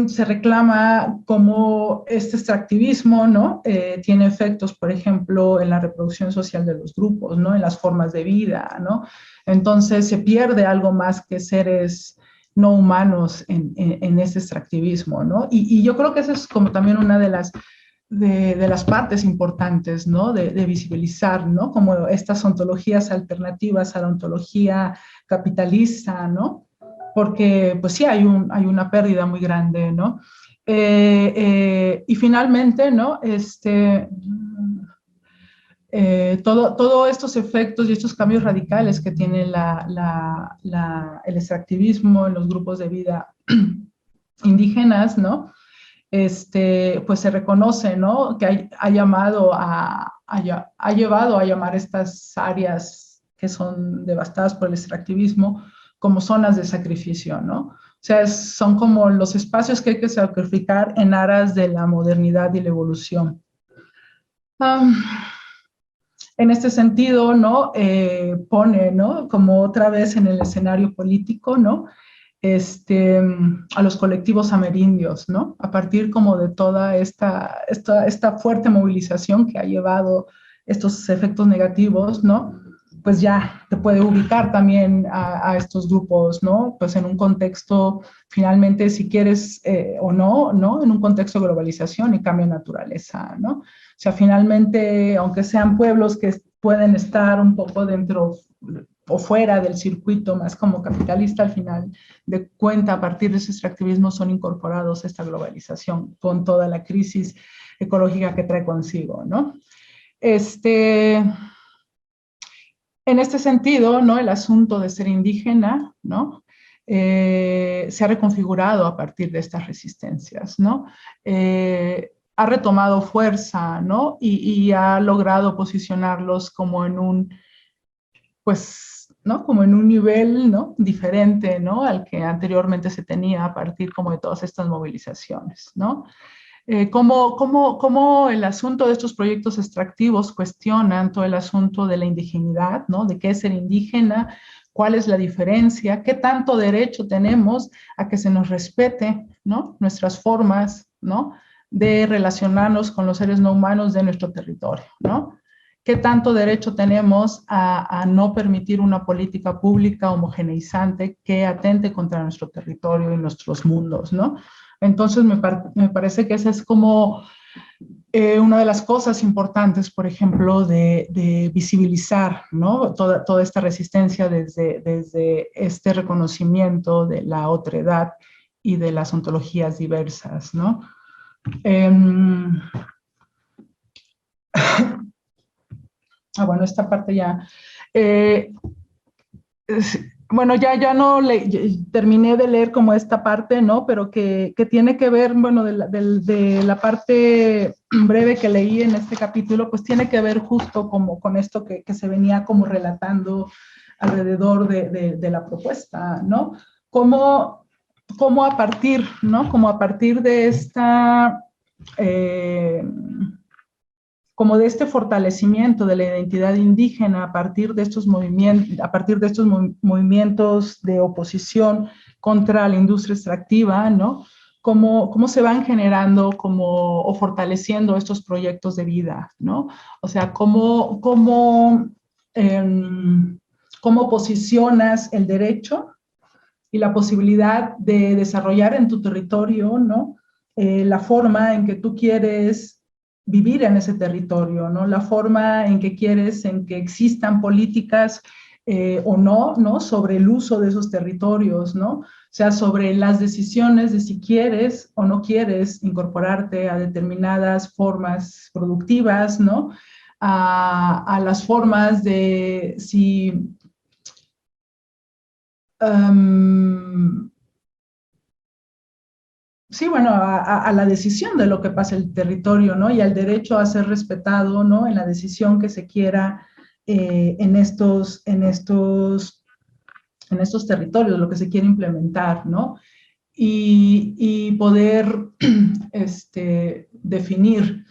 se reclama cómo este extractivismo, ¿no? Tiene efectos, por ejemplo, en la reproducción social de los grupos, ¿no? En las formas de vida, ¿no? Entonces se pierde algo más que seres no humanos en este extractivismo, ¿no? Y yo creo que esa es como también una de las partes importantes, ¿no? De visibilizar, ¿no? Como estas ontologías alternativas a la ontología capitalista, ¿no? Porque, pues sí, hay una pérdida muy grande, ¿no? Y finalmente, ¿no? Todos estos efectos y estos cambios radicales que tiene el extractivismo en los grupos de vida indígenas, ¿no? Pues se reconoce, ¿no? Que ha llevado a llamar estas áreas que son devastadas por el extractivismo como zonas de sacrificio, ¿no? O sea, son como los espacios que hay que sacrificar en aras de la modernidad y la evolución. En este sentido, ¿no? Pone, ¿no? Como otra vez en el escenario político, ¿no? A los colectivos amerindios, ¿no? A partir como de toda esta fuerte movilización que ha llevado estos efectos negativos, ¿no? Pues ya te puede ubicar también a estos grupos, ¿no? Pues en un contexto, finalmente, si quieres o no, ¿no? En un contexto de globalización y cambio de naturaleza, ¿no? O sea, finalmente, aunque sean pueblos que pueden estar un poco dentro o fuera del circuito más como capitalista, al final de cuenta, a partir de ese extractivismo son incorporados a esta globalización con toda la crisis ecológica que trae consigo, ¿no? En este sentido, ¿no? El asunto de ser indígena, ¿no? Se ha reconfigurado a partir de estas resistencias, ¿no? Ha retomado fuerza, ¿no? Y ha logrado posicionarlos como en un, pues, ¿no? Como en un nivel, ¿no? Diferente, ¿no? Al que anteriormente se tenía a partir como de todas estas movilizaciones, ¿no? Cómo el asunto de estos proyectos extractivos cuestionan todo el asunto de la indigeneidad, ¿no? De qué es ser indígena, cuál es la diferencia, qué tanto derecho tenemos a que se nos respete, ¿no? Nuestras formas, ¿no? De relacionarnos con los seres no humanos de nuestro territorio, ¿no? ¿Qué tanto derecho tenemos a no permitir una política pública homogeneizante que atente contra nuestro territorio y nuestros mundos, ¿no? Entonces, me parece que esa es como una de las cosas importantes, por ejemplo, de visibilizar, ¿no? Toda esta resistencia desde este reconocimiento de la otredad y de las ontologías diversas, ¿no? Bueno, esta parte ya. Bueno, ya no terminé de leer como esta parte, ¿no? Pero que tiene que ver, bueno, de la parte breve que leí en este capítulo, pues tiene que ver justo como con esto que se venía como relatando alrededor de la propuesta, ¿no? Cómo a partir, ¿no? Como a partir de esta... como de este fortalecimiento de la identidad indígena a partir de estos movimientos de oposición contra la industria extractiva, ¿no? Cómo se van generando o fortaleciendo estos proyectos de vida, ¿no? O sea, cómo posicionas el derecho y la posibilidad de desarrollar en tu territorio, ¿no? La forma en que tú quieres vivir en ese territorio, ¿no? La forma en que quieres en que existan políticas o no, ¿no? Sobre el uso de esos territorios, ¿no? O sea, sobre las decisiones de si quieres o no quieres incorporarte a determinadas formas productivas, ¿no? A las formas de si sí, bueno, a la decisión de lo que pasa en el territorio, ¿no? Y al derecho a ser respetado, ¿no? En la decisión que se quiera en estos territorios, lo que se quiere implementar, ¿no? y poder definir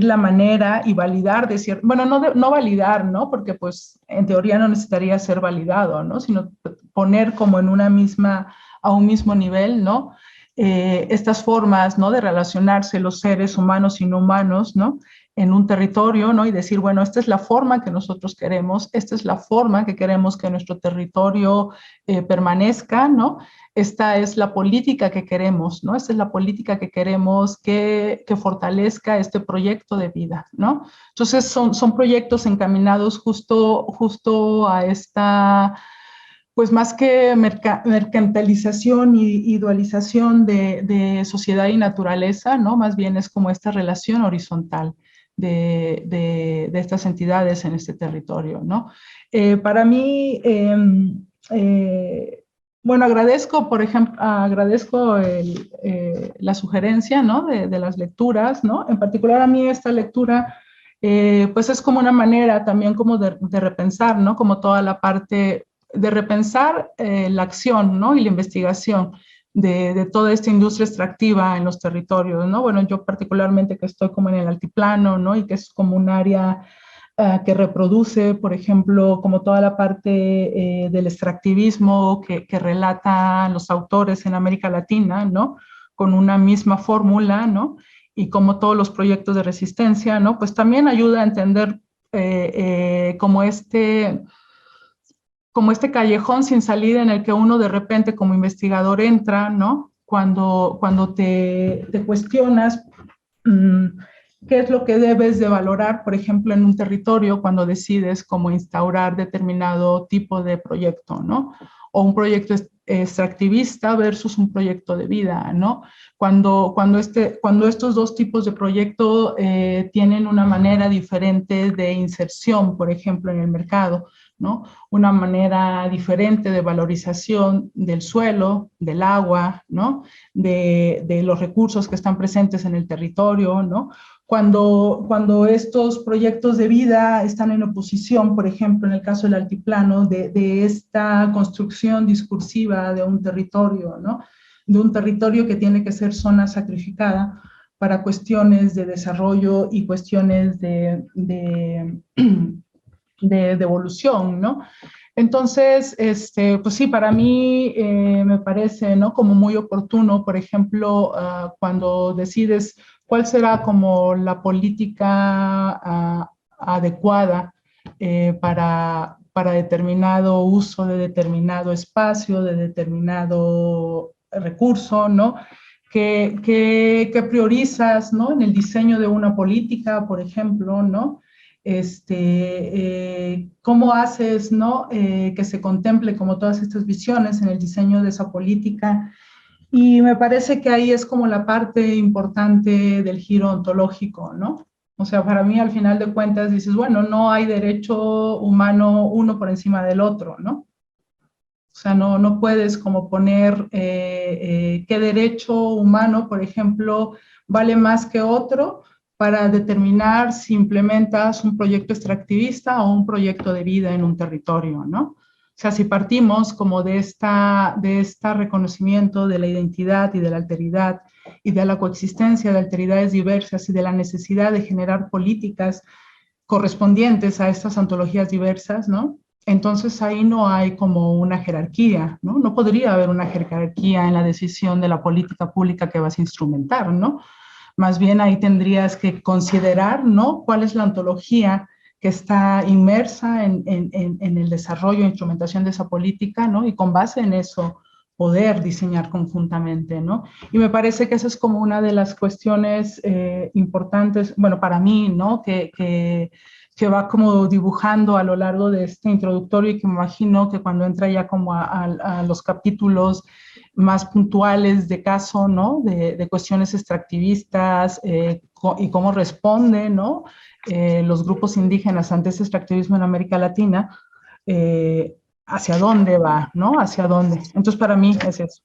la manera y validar de cierto, bueno, no validar, ¿no? Porque pues en teoría no necesitaría ser validado, ¿no? Sino poner como en a un mismo nivel, ¿no? Estas formas, ¿no? De relacionarse los seres humanos y no humanos, ¿no? En un territorio, ¿no? Y decir, bueno, esta es la forma que nosotros queremos, esta es la forma que queremos que nuestro territorio permanezca, ¿no? Esta es la política que queremos, ¿no? Esta es la política que queremos que fortalezca este proyecto de vida, ¿no? Entonces son proyectos encaminados justo a esta, pues más que mercantilización y dualización de sociedad y naturaleza, ¿no? Más bien es como esta relación horizontal de estas entidades en este territorio, ¿no? Para mí, bueno, agradezco, por ejemplo, la sugerencia, ¿no? De las lecturas, ¿no? En particular a mí esta lectura, pues es como una manera también como de repensar, ¿no? Como toda la parte de repensar la acción, ¿no? Y la investigación de toda esta industria extractiva en los territorios, ¿no? Bueno, yo particularmente que estoy como en el altiplano, ¿no? Y que es como un área que reproduce, por ejemplo, como toda la parte del extractivismo que relatan los autores en América Latina, ¿no? Con una misma fórmula, ¿no? Y como todos los proyectos de resistencia, ¿no? Pues también ayuda a entender como este callejón sin salida en el que uno de repente como investigador entra, ¿no? Cuando te cuestionas qué es lo que debes de valorar, por ejemplo, en un territorio cuando decides cómo instaurar determinado tipo de proyecto, ¿no? O un proyecto extractivista versus un proyecto de vida, ¿no? Cuando estos dos tipos de proyecto tienen una manera diferente de inserción, por ejemplo, en el mercado, ¿no? Una manera diferente de valorización del suelo, del agua, ¿no? De los recursos que están presentes en el territorio, ¿no? Cuando estos proyectos de vida están en oposición, por ejemplo, en el caso del altiplano, de esta construcción discursiva de un territorio, ¿no? De un territorio que tiene que ser zona sacrificada para cuestiones de desarrollo y cuestiones de evolución, ¿no? Entonces, pues sí, para mí me parece, ¿no? Como muy oportuno, por ejemplo, cuando decides cuál será como la política adecuada para determinado uso de determinado espacio, de determinado recurso, ¿no? ¿Qué priorizas, ¿no? En el diseño de una política, por ejemplo, ¿no? ¿Cómo haces, ¿no? Que se contemple como todas estas visiones en el diseño de esa política? Y me parece que ahí es como la parte importante del giro ontológico, ¿no? O sea, para mí al final de cuentas dices, bueno, no hay derecho humano uno por encima del otro, ¿no? O sea, no puedes como poner qué derecho humano, por ejemplo, vale más que otro para determinar si implementas un proyecto extractivista o un proyecto de vida en un territorio, ¿no? O sea, si partimos como de esta reconocimiento de la identidad y de la alteridad y de la coexistencia de alteridades diversas y de la necesidad de generar políticas correspondientes a estas ontologías diversas, ¿no? Entonces ahí no hay como una jerarquía, ¿no? No podría haber una jerarquía en la decisión de la política pública que vas a instrumentar, ¿no? Más bien ahí tendrías que considerar, ¿no? ¿Cuál es la ontología que está inmersa en el desarrollo e instrumentación de esa política, ¿no? Y con base en eso poder diseñar conjuntamente, ¿no? Y me parece que esa es como una de las cuestiones importantes, bueno, para mí, ¿no? Que va como dibujando a lo largo de este introductorio y que me imagino que cuando entra ya como a los capítulos más puntuales de caso, ¿no? De cuestiones extractivistas y cómo responden, ¿no? Los grupos indígenas ante ese extractivismo en América Latina, hacia dónde va, ¿no? Hacia dónde. Entonces, para mí es eso.